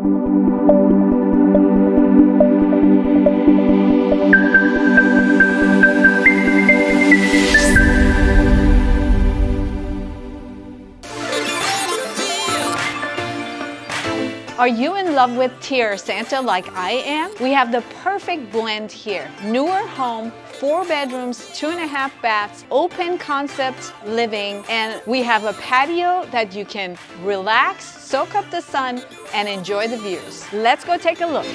Are you in love with Tierrasanta like I am? We have the perfect blend here. Newer home, 4 bedrooms, 2.5 baths, open concept living, and we have a patio that you can relax, soak up the sun, and enjoy the views. Let's go take a look.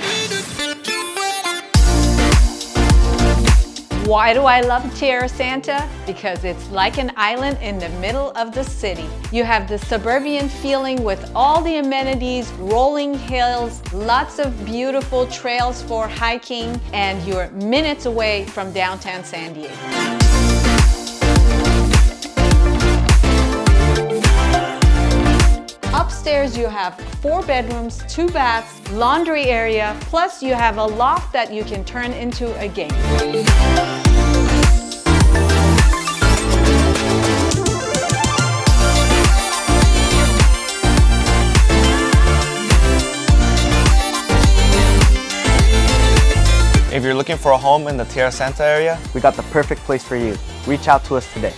Why do I love Tierrasanta? Because it's like an island in the middle of the city. You have the suburban feeling with all the amenities, rolling hills, lots of beautiful trails for hiking, and you're minutes away from downtown San Diego. Upstairs you have 4 bedrooms, 2 baths, laundry area, plus you have a loft that you can turn into a game. If you're looking for a home in the Tierrasanta area, We got the perfect place for you. Reach out to us today.